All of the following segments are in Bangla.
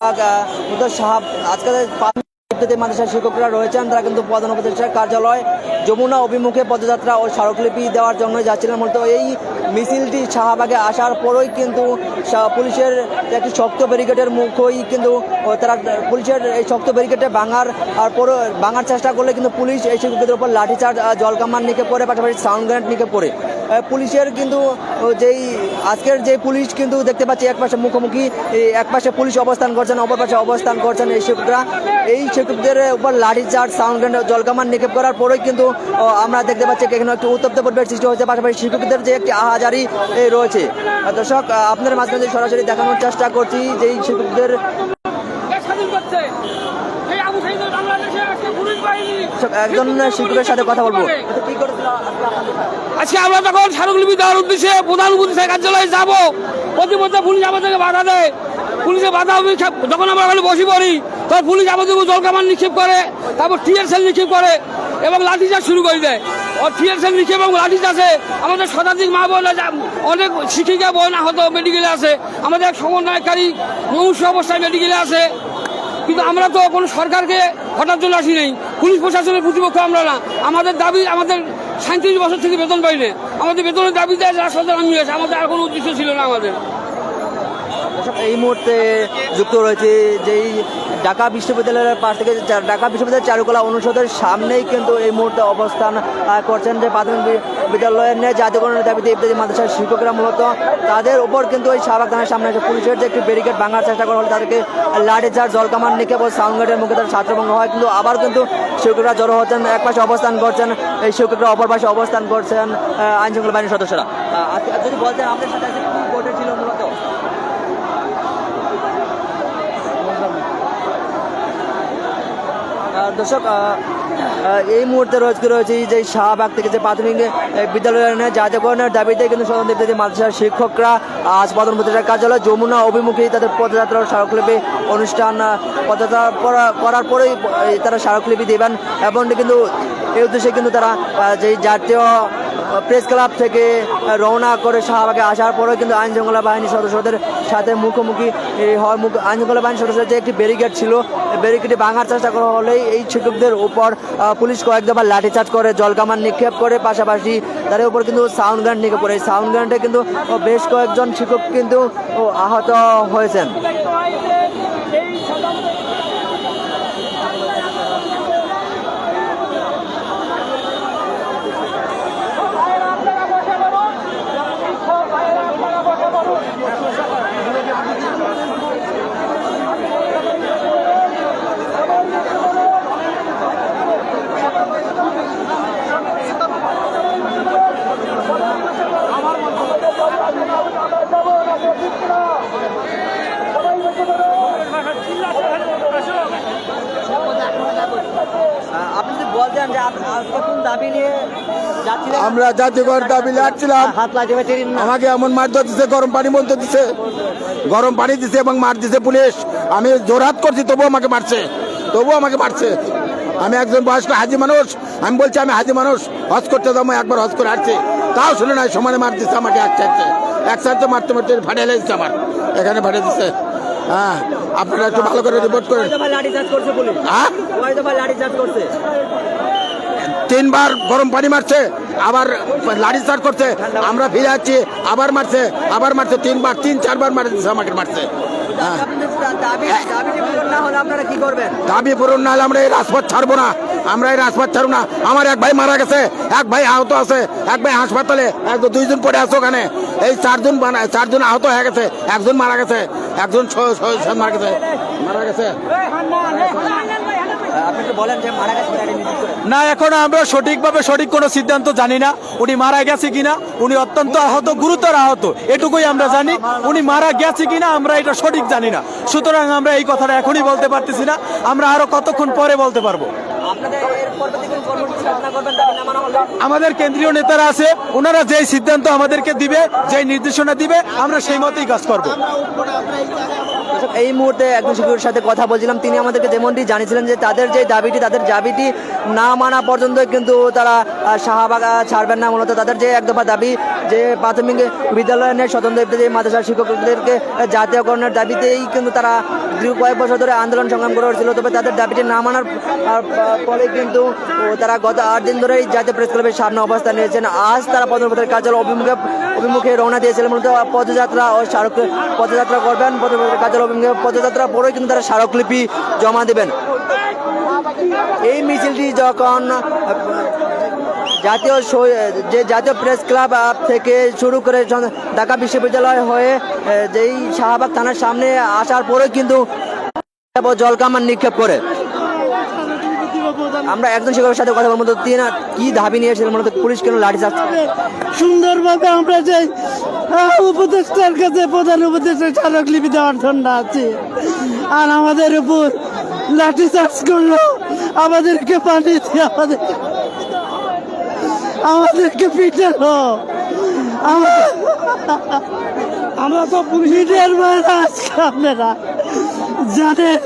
আজকে মাদ্রাসার শিক্ষকরা রয়েছেন, তারা কিন্তু প্রধান উপদেষ্টার কার্যালয় যমুনা অভিমুখে পদযাত্রা ও স্মারকলিপি দেওয়ার জন্য যাচ্ছিলেন। মূলত এই মিছিলটি শাহবাগে আসার পরই কিন্তু পুলিশের একটি শক্ত ব্যারিকেডের মুখেই কিন্তু তারা পুলিশের এই শক্ত ব্যারিকেডে ভাঙার চেষ্টা করলে কিন্তু পুলিশ এই শিক্ষকদের উপর লাঠিচার্জ, জলকামান নিক্ষেপ করে, পাশাপাশি সাউন্ড গ্রেনেড নিক্ষেপ করে। পুলিশের কিন্তু আজকের যে পুলিশ কিন্তু দেখতে পাচ্ছি একপাশে মুখোমুখি, একপাশে পুলিশ অবস্থান করছেন, অপর পাশে অবস্থান করছেন এই শিক্ষকরা। এই শিক্ষকদের উপর লাঠিচার্জ, সাউন্ড গ্রেনেড, জলকামান নিক্ষেপ করার পরেই কিন্তু আমরা দেখতে পাচ্ছি এখানে একটি উত্তপ্ত পরিবেশ সৃষ্টি হয়েছে। পাশাপাশি শিক্ষকদের যে একটি আহাজারি রয়েছে। দর্শক, আপনাদের মাঝখানে সরাসরি দেখানোর চেষ্টা করছি যে এই শিক্ষকদের একজন শিক্ষকের সাথে কথা বলবো। আজকে আমরা তখন স্মারকলিপি দেওয়ার উদ্দেশ্যে প্রধান উপদেষ্টার কার্যালয়ে যাবো, প্রতিমধ্যে পুলিশ আমাদেরকে বাধা দেয়। পুলিশের বাধা যখন আমরা ওখানে বসে পড়ি তখন পুলিশ আমাদের জলকামান নিক্ষেপ করে, তারপর টিয়ার সেল নিক্ষেপ করে এবং লাঠিচার্জ শুরু করে দেয়। টিয়ার সেল নিক্ষেপ এবং লাঠিচার্জে আমাদের শতাধিক মা বোন, অনেক শিক্ষিকা বোন আহত মেডিকেলে আছে, আমাদের এক সমন্বয়কারী মুমূর্ষু অবস্থায় মেডিকেলে আছে। কিন্তু আমরা তো কোনো সরকারকে হঠাৎ জন্য আসি নেই, পুলিশ প্রশাসনের প্রতিপক্ষ আমরা না। আমাদের দাবি, আমাদের 37 বছর থেকে বেতন পাই না, আমাদের বেতনের দাবিতে রাস্তাতে নামিয়ে গেছে, আমাদের আর কোনো উদ্দেশ্য ছিল না আমাদের। এই মুহূর্তে যুক্ত রয়েছে যেই ঢাকা বিশ্ববিদ্যালয়ের পাশ থেকে, ঢাকা বিশ্ববিদ্যালয়ের চারুকলা অনুষদের সামনেই কিন্তু এই মুহূর্তে অবস্থান করছেন যে প্রাথমিক বিদ্যালয়ের নিয়ে জাতীয়করণের দাবিতে ইত্যাদি মাদ্রাসার শিক্ষকরা। মূলত তাদের উপর কিন্তু এই শাহবাগ থানার সামনে এসে পুলিশের যে একটি ব্যারিকেড ভাঙার চেষ্টা করা হলে তাদেরকে লাঠিচার্জ, জলকামান নিক্ষেপ ও সাউন্ড গ্রেনেডের মুখে তার ছাত্রভঙ্গ হয়। কিন্তু আবার কিন্তু শিক্ষকরা জড়ো হচ্ছেন, এক পাশে অবস্থান করছেন এই শিক্ষকরা, অপর পাশে অবস্থান করছেন আইনশৃঙ্খলা বাহিনীর সদস্যরা। যদি বলতেন আপনার সাথে কি ঘটেছিল মূলত? দর্শক, এই মুহূর্তে রয়েছে যে শাহবাগ থেকে যে প্রাথমিক বিদ্যালয়ের জাতীয়করণের দাবিতে কিন্তু স্বতন্ত্র মাদ্রাসার শিক্ষকরা আজ প্রধান উপদেষ্টার কার্যালয় যমুনা অভিমুখী তাদের পদযাত্রা ও স্মারকলিপি অনুষ্ঠান পদযাত্রা করার পরেই তারা স্মারকলিপি দেবেন। এবং কিন্তু এই উদ্দেশ্যে কিন্তু তারা যেই জাতীয় প্রেস ক্লাব থেকে রওনা করে শাহবাগে আসার পরেও কিন্তু আইনশৃঙ্খলা বাহিনীর সদস্যদের সাথে মুখোমুখি হয়। আইনশৃঙ্খলা বাহিনীর সদস্যদের যে একটি ব্যারিকেড ছিল, ব্যারিকেডে ভাঙার চেষ্টা করা হলেই এই শিক্ষকদের উপর পুলিশ কয়েক দফা লাঠিচার্জ করে, জলকামান নিক্ষেপ করে, পাশাপাশি তাদের উপর কিন্তু সাউন্ড গ্রেনেড নিক্ষেপ করে। এই সাউন্ড গ্রেনেডে কিন্তু বেশ কয়েকজন শিক্ষক কিন্তু আহত হয়েছেন। আপনি যদি বলতেন যে কোন দাবি নিয়ে যাচ্ছিলেন? আমরা জাতীয়করণ দাবি যাচ্ছিলাম। আমাকে এমন মারধর দিচ্ছে, গরম পানি বলতে দিচ্ছে, গরম পানি দিচ্ছে এবং মার দিচ্ছে পুলিশ। আমি জোরহাত করছি তবুও আমাকে মারছে। আমি একজন বয়স্ক হাজি মানুষ, আমি বলছি আমি হাজি মানুষ, হজ করতে যাবো, একবার হজ করে আসছি, তাও শুনে নাই, সমানে মার দিচ্ছে আমাকে। এক সাইডে মারতে ফাটিয়ে লেগেছে, আমার এখানে ফাটিয়ে দিচ্ছে। হ্যাঁ, আপনারা একটু ভালো করে রিপোর্ট করেন। হ্যাঁ, 3বার গরম পানি মারছে, আবার লাঠিচার্জ করছে, আমরা ফিরে যাচ্ছি, আবার মারছে 3-4বার মারে দিচ্ছে, আমাকে মারছে। দাবি পূরণ না হলে আমরা এই রাজপথ ছাড়বো না, আমার এক ভাই মারা গেছে, এক ভাই আহত আছে, এক ভাই হাসপাতালে, 2জন পড়ে আছে ওখানে। এই 4জন আহত হয়ে গেছে, একজন মারা গেছে, একজন মারা গেছে। না, এখন আমরা সঠিক কোনো সিদ্ধান্ত জানি না উনি মারা গেছে কিনা। উনি অত্যন্ত আহত, গুরুতর আহত, এটুকুই আমরা জানি। উনি মারা গেছে কিনা আমরা এটা সঠিক জানি না, সুতরাং আমরা এই কথাটা এখনই বলতে পারতেছি না, আমরা আরো কতক্ষণ পরে বলতে পারবো। আমাদের কেন্দ্রীয় নেতারা আছে, ওনারা যেই সিদ্ধান্ত আমাদেরকে দিবে, যেই নির্দেশনা দিবে, আমরা সেই মতেই কাজ করবো। দর্শক, এই মুহূর্তে একজন শিক্ষকের সাথে কথা বলছিলাম, তিনি আমাদেরকে যেমনটি জানিয়েছিলেন যে তাদের দাবিটি না মানা পর্যন্ত কিন্তু তারা শাহবাগ ছাড়বেন না। মূলত তাদের যে এক দফা দাবি যে প্রাথমিক বিদ্যালয়ের স্বতন্ত্র ইত্যাদি মাদ্রাসার শিক্ষকদেরকে জাতীয়করণের দাবিতেই কিন্তু তারা দীর্ঘ কয়েক বছর ধরে আন্দোলন সংগ্রাম করে আসছিল। তবে তাদের দাবিটি না মানার ফলে কিন্তু তারা গত 8 দিন ধরেই জাতীয় প্রেস ক্লাবের সামনে অবস্থান নিয়েছেন। আজ তারা প্রধানমন্ত্রীর কার্যালয় অভিমুখে রওনা দিয়েছিলেন। মূলত পদযাত্রা ও পদযাত্রা করবেন। প্রধানমন্ত্রীর কার্যালয় অভিমুখে পদযাত্রা পরেই কিন্তু তারা স্মারকলিপি জমা দেবেন। এই মিছিলটি যখন জাতীয় প্রেস ক্লাব থেকে শুরু করে ঢাকা বিশ্ববিদ্যালয় হয়ে যেই শাহবাগ থানার সামনে আসার পরে কিন্তু জলকামান নিক্ষেপ করে। আমরা একজন শিক্ষকের সাথে কথা বলবো, তিনি কি দাবি নিয়েছিলেন, মূলত পুলিশ কেন লাঠি চার্জ? সুন্দরভাবে আমরা যে উপদেষ্টার কাছে প্রধান উপদেষ্টার স্মারকলিপি দেওয়ার জন্য আছি, আর আমাদের উপর লাঠি চার্জ করলো, আমাদেরকে পানি দিয়ে আমাদেরকে পিটালো। আমরা তো মিডিয়ার বাইরে আজকে আপনারা জানেন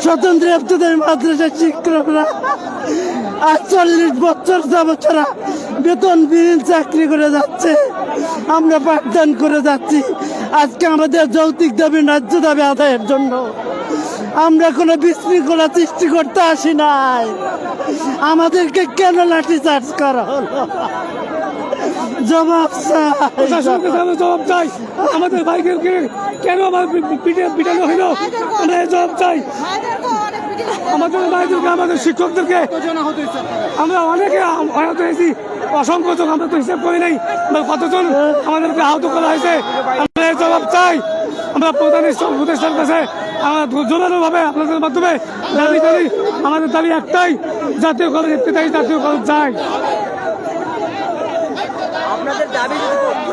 স্বতন্ত্র ইফতেদায়ী মাদ্রাসার শিক্ষকরা 48 বছর যাবত বেতনবিহীন চাকরি করে যাচ্ছে, আমরা পাঠদান করে যাচ্ছি। আজকে আমাদের যৌক্তিক দাবি ন্যায্য দাবি আদায়ের জন্য আমরা কোনো বিশৃঙ্খলা সৃষ্টি করতে আসি নাই। আমাদেরকে কেন লাঠি চার্জ করা হলো? জবাব চাই। আমাদের ভাইকে কেন পিটানো হইল, আমরা জবাব চাই। আমাদের ভাইদেরকে, আমাদের শিক্ষকদেরকে আমরা অনেকে আহত হয়েছি, অসংখ্য জন, আমরা তো হিসাব করি নাই কতজন আমাদেরকে আহত করা হয়েছে। আমরা জবাব চাই। আমরা প্রধানের উপদেষ্টার কাছে আমরা জোরালো ভাবে আপনাদের মাধ্যমে দাবি করি। আমাদের দাবি একটাই, জাতীয় কলেজ জাতীয় কলেজ চাই। আপনাদের দাবি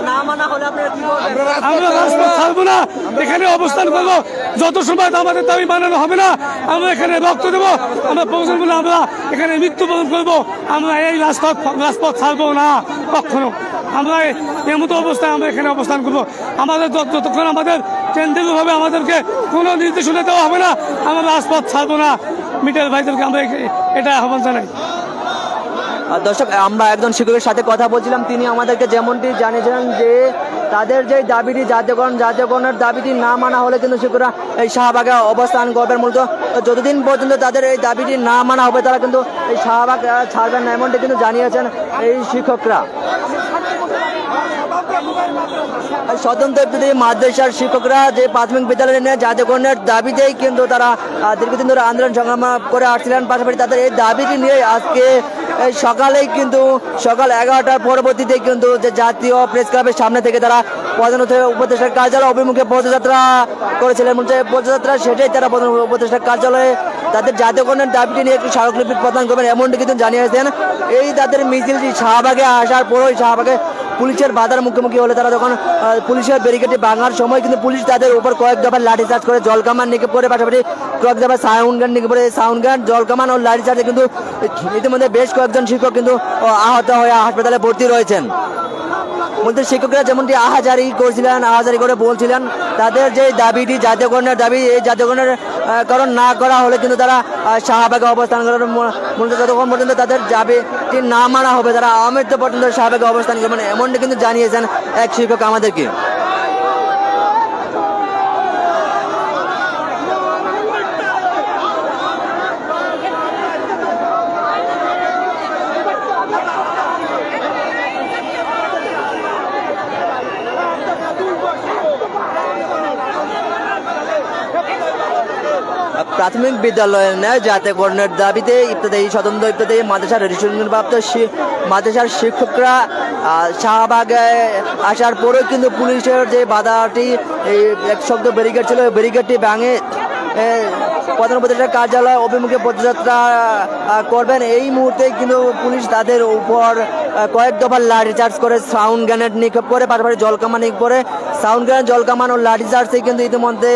না মানা হলে আপনারা কি করবেন? আমরা রাজপথ ছাড়বো না, এখানে অবস্থান করবো যত সময় আমাদের দাবি মানানো হবে না। আমরা এখানে রক্ত দেবো, আমরা প্রয়োজন বলে আমরা এখানে মৃত্যুবরণ করবো। আমরা এই রাজপথ ছাড়বো না কখনো। আমরা এমতো অবস্থায় আমরা এখানে অবস্থান করবো। আমাদের যতক্ষণ আমাদের কেন্দ্রীয়ভাবে আমাদেরকে কোনো নির্দেশনা দেওয়া হবে না, আমরা রাজপথ ছাড়বো না। মিডিয়ার ভাইদেরকে আমরা এটা আহ্বান জানাই। দর্শক, আমরা একজন শিক্ষকের সাথে কথা বলছিলাম, তিনি আমাদেরকে যেমনটি জানিয়েছিলেন যে তাদের যে দাবিটি জাতীয়করণের দাবিটি না মানা হলে কিন্তু শিক্ষকরা এই শাহবাগে অবস্থান করবেন। মূলত যতদিন পর্যন্ত তাদের এই দাবিটি না মানা হবে তারা কিন্তু এই শাহবাগ ছাড়বেন না, এমনটি কিন্তু জানিয়েছেন এই শিক্ষকরা। স্বতন্ত্র ইফতেদায়ী মাদ্রাসার শিক্ষকরা যে প্রাথমিক বিদ্যালয়ে নিয়ে জাতীয়করণের দাবিতেই কিন্তু তারা দীর্ঘদিন ধরে আন্দোলন সংগ্রাম করে আসছিলেন। পাশাপাশি তাদের এই দাবিটি নিয়ে আজকে সকালেই কিন্তু সকাল 11টার পরবর্তীতে কিন্তু যে জাতীয় প্রেস ক্লাবের সামনে থেকে তারা প্রধান উপদেষ্টার কার্যালয় অভিমুখে পদযাত্রা করেছিলেন। পদযাত্রা সেটাই তারা প্রধান উপদেষ্টার কার্যালয়ে তাদের জাতীয়করণের দাবিটি নিয়ে একটি স্মারকলিপি প্রদান করবেন, এমনটি কিন্তু জানিয়েছেন। এই তাদের মিছিলটি শাহবাগে আসার পরই শাহবাগে পুলিশের বাধার মুখোমুখি হলে তারা যখন পুলিশের ব্যারিকেডে ভাঙার সময় কিন্তু পুলিশ তাদের উপর কয়েক দফা লাঠিচার্জ করে, জলকামান নিক্ষেপ করে, পাশাপাশি কয়েক দফা সাউন্ড গান নিক্ষেপ করে। সাউন্ড গান, জলকামান ও লাঠিচার্জে কিন্তু ইতিমধ্যে বেশ কয়েকজন শিক্ষক কিন্তু আহত হয়ে হাসপাতালে ভর্তি রয়েছেন। মধ্যে শিক্ষকরা যেমনটি আহাজারি করে বলছিলেন তাদের যে দাবিটি জাতীয়করণের দাবি, এই জাতীয়করণের কারণ না করা হলে কিন্তু তারা শাহবাগে অবস্থান করার মূলত যতক্ষণ পর্যন্ত তাদের দাবিটি না মানা হবে তারা আমৃত্যু পর্যন্ত শাহবাগে অবস্থান করবেন, এমনটি কিন্তু জানিয়েছেন এক শিক্ষক আমাদেরকে। প্রাথমিক বিদ্যালয়ের ন্যায় জাতীয়করণের দাবিতে স্বতন্ত্র ইফতেদায়ী মাদ্রাসার রেজিস্ট্রেশনপ্রাপ্ত মাদ্রাসার শিক্ষকরা শাহবাগে আসার পরেও কিন্তু পুলিশের যে বাধাটি এই এক শব্দ ব্যারিকেড ছিল, ব্যারিকেডটি ভাঙে প্রধান উপদেষ্টার কার্যালয় অভিমুখে পদযাত্রা করবেন। এই মুহূর্তে কিন্তু পুলিশ তাদের উপর কয়েক দফা লাঠিচার্জ করে, সাউন্ড গ্রেনেড নিক্ষেপ করে, পাশাপাশি জলকামান নিক্ষেপ করে। সাউন্ড গ্রেনেড, জলকামান ও লাঠিচার্জে কিন্তু ইতিমধ্যে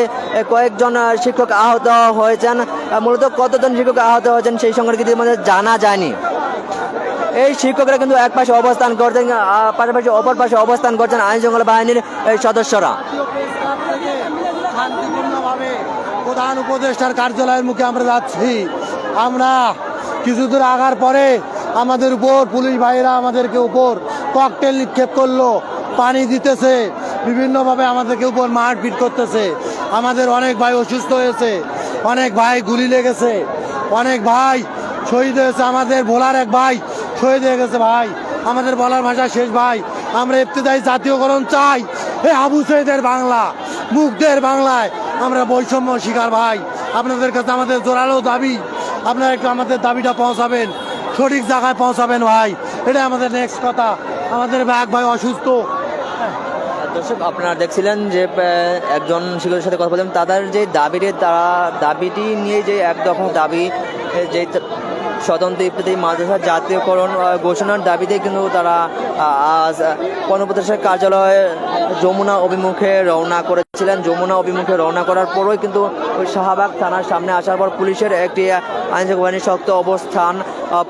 কয়েকজন শিক্ষক আহত হয়েছেন। মূলত কতজন শিক্ষক আহত হয়েছেন সেই সংখ্যাটা কিন্তু ইতিমধ্যে জানা যায়নি। এই শিক্ষকরা কিন্তু এক পাশে অবস্থান করছেন, পাশাপাশি অপর পাশে অবস্থান করছেন আইন শৃঙ্খলা বাহিনীর সদস্যরা। শান্তিপূর্ণভাবে প্রধান উপদেষ্টার কার্যালয়ের মুখে আমরা যাচ্ছি। আমরা কিছু দূর আগার পরে আমাদের উপর পুলিশ ভাইয়েরা আমাদেরকে উপর ককটেল নিক্ষেপ করলো, পানি দিতেছে, বিভিন্নভাবে আমাদেরকে উপর মারপিট করতেছে। আমাদের অনেক ভাই অসুস্থ হয়েছে, অনেক ভাই গুলি লেগেছে, অনেক ভাই শহীদ হয়েছে। আমাদের ভোলার এক ভাই শহীদ হয়ে গেছে। ভাই আমাদের বলার ভাষা শেষ। ভাই আমরা ইবতেদায়ী জাতীয়করণ চাই। এই আবু সাইদের বাংলা, মুগ্ধের বাংলায় আমরা বৈষম্য শিকার। ভাই আপনাদের কাছে আমাদের জোরালো দাবি, আপনারা একটু আমাদের দাবিটা পৌঁছাবেন, সঠিক জায়গায় পৌঁছাবেন ভাই, এটা আমাদের নেক্সট কথা। আমাদের এক ভাই অসুস্থ। দর্শক আপনারা দেখছিলেন যে একজন শিক্ষকের সাথে কথা বললাম, তাদের যে দাবিটি, তারা দাবিটি নিয়ে যে এক দফা দাবি, যে স্বতন্ত্র ইবতেদায়ী মাদ্রাসা জাতীয়করণ ঘোষণার দাবিতে কিন্তু তারা আজ প্রধান উপদেষ্টার কার্যালয়ে যমুনা অভিমুখে রওনা করেছিলেন। যমুনা অভিমুখে রওনা করার পরই কিন্তু ওই শাহবাগ থানার সামনে আসার পর পুলিশের একটি আইনশৃঙ্খলা বাহিনীর শক্ত অবস্থান,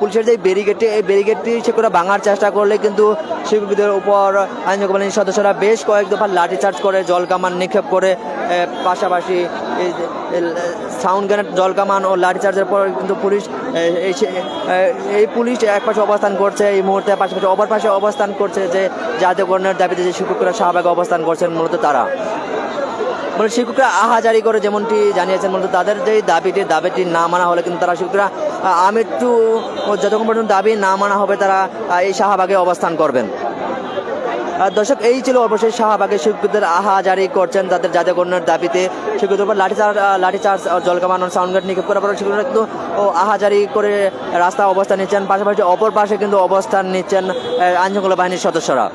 পুলিশের যে ব্যারিকেডটি, এই ব্যারিকেডটি সে করে ভাঙার চেষ্টা করলে কিন্তু শিক্ষকদের উপর আইনশৃঙ্খলা বাহিনীর সদস্যরা বেশ কয়েক দফা লাঠিচার্জ করে, জল কামান নিক্ষেপ করে, পাশাপাশি সাউন্ড গ্রেনেড, জল কামান ও লাঠিচার্জের পর কিন্তু পুলিশ এই পুলিশ এক পাশে অবস্থান করছে এই মুহূর্তে, পাশাপাশি অপর পাশে অবস্থান করছে যে জাতীয়করণের দাবিতে যে শিক্ষকরা শাহবাগে অবস্থান করছেন। মূলত তারা মানে শিক্ষকরা আহাজারি করে যেমনটি জানিয়েছেন, মূলত তাদের যে দাবিটি না মানা হলে কিন্তু তারা শিক্ষকরা আমৃত্যু যতক্ষণ পর্যন্ত দাবি না মানা হবে তারা এই শাহবাগে অবস্থান করবেন। দর্শক, এই ছিল অবশ্যই শাহবাগে শিক্ষকদের আহাজারি করছেন তাদের জাতীয়করণের দাবিতে। শিক্ষকদের উপর লাঠিচার্জ, জলকামান, সাউন্ড গার্ড নিক্ষেপ করার পর শিক্ষকরা কিন্তু আহাজারি করে রাস্তায় অবস্থান নিচ্ছেন, পাশাপাশি অপর পাশে কিন্তু অবস্থান নিচ্ছেন আইনশৃঙ্খলা বাহিনীর সদস্যরা।